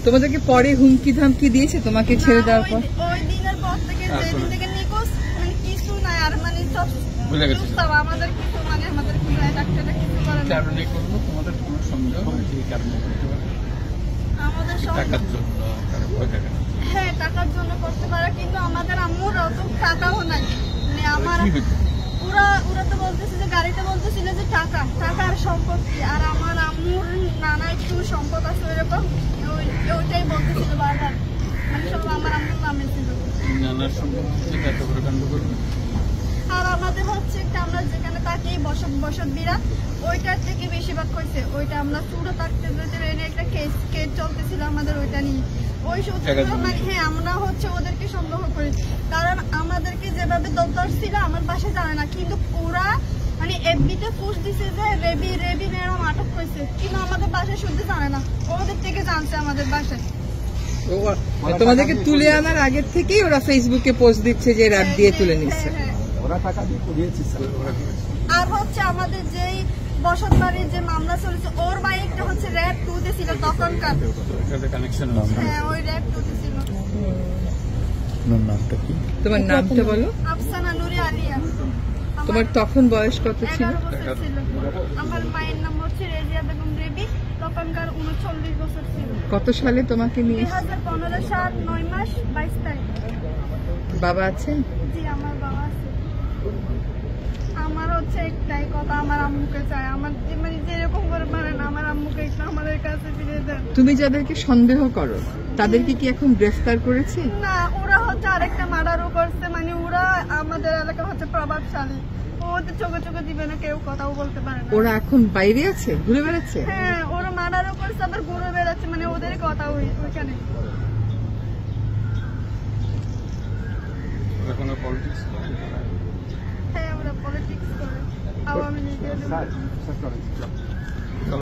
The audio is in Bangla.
তোমাদেরকে পরে হুমকি ধামকি দিয়েছে তোমাকে ছেড়ে দেওয়ার পর? ওই দিনের পর থেকে যেদিন থেকে নিখোঁজ মানে কিছু নাই আর মানে সব ভুলে গেছে আমাদের কিছু মানে আমাদের ডাক্তাররা কিছু করে না। কারণে করলো তোমাদের কোনো সন্দেহ এই কারণে করতে পারে আমাদের টাকার জন্য হ্যাঁ টাকার জন্য করতে পারে কিন্তু আমাদের আম্মুর অত টাকাও নাই মানে আমার ওরা তো বলতেছে যে গাড়িতে বলতেছিল যে টাকার সম্পত্তি আর আমার আম্মুর নানা একটু সম্পদ আছে ওইরকম ওইটাই বলতেছিল বারবার মানে সব আমার আম্মুর নামে ছিল নানার সম্পত্তি এত বড় কাণ্ড করবে। আর আমাদের হচ্ছে একটা আমরা যেখানে থাকি বসত বিরাট ওইটার থেকে বেশিরভাগ হয়েছে ওইটা আমরা চুড়ো থাকতে এনে একটা কেস চলতেছিল আমাদের ওইটা নিয়ে ওই সূত্রে মানে হ্যাঁ আমরা হচ্ছে ওদেরকে সন্দেহ করি কারণ আমাদেরকে যেভাবে ধরছিল আমার বাসায় জানে না কিন্তু ওরা মানে এফবিতে পোস্ট দিছে যে রেবি ম্যাডাম আটক হয়েছে কিন্তু আমাদের বাসায় শুদ্ধ জানে না ওদের থেকে জানছে আমাদের বাসায়। তোমাদেরকে তুলে আনার আগের থেকেই ওরা ফেসবুকে পোস্ট দিচ্ছে যে র্যাব দিয়ে তুলে নিচ্ছে। আর হচ্ছে আমাদের যেই বসত বাড়ির যে মামলা চলেছে ওর বাইকটা হচ্ছে র্যাব 2 তে ছিল তখনকার হ্যাঁ ওই র্যাব 2 তে ছিল। নামটা কি? তোমার নামটা বলো। আফসানা নুরি আলিয়া। তোমার তখন বয়স কত ছিল? আমার মায়ের নাম হচ্ছে রেজিয়া বেগম রেবি তখনকার 39 বছর ছিল। কত সালে তোমাকে নিয়ে? 2015 সাল 9 মাস 22 তারিখ। বাবা আছেন? জি আমার বাবা আছে। আমার হচ্ছে একটাই কথা আমার আম্মুকে চাই আমার মানে যেরকম করে পারেন আমার আম্মুকে একটু আমাদের কাছে ফিরে দেন। তুমি যাদেরকে সন্দেহ করো তাদেরকে কি এখন গ্রেফতার করেছে? না ওরা হচ্ছে আরেকটা মার্ডারও করছে মানে ওরা আমাদের এলাকা হচ্ছে প্রভাবশালী ওদের চোখে দিবে না কেউ কথাও বলতে পারে না। ওরা এখন বাইরে আছে ঘুরে বেড়াচ্ছে? হ্যাঁ ওরা মার্ডারও করছে আবার ঘুরে বেড়াচ্ছে মানে ওদের কথা ওইখানে। হ্যাঁ ওরা পলিটিক্স করে আওয়ামী লীগের।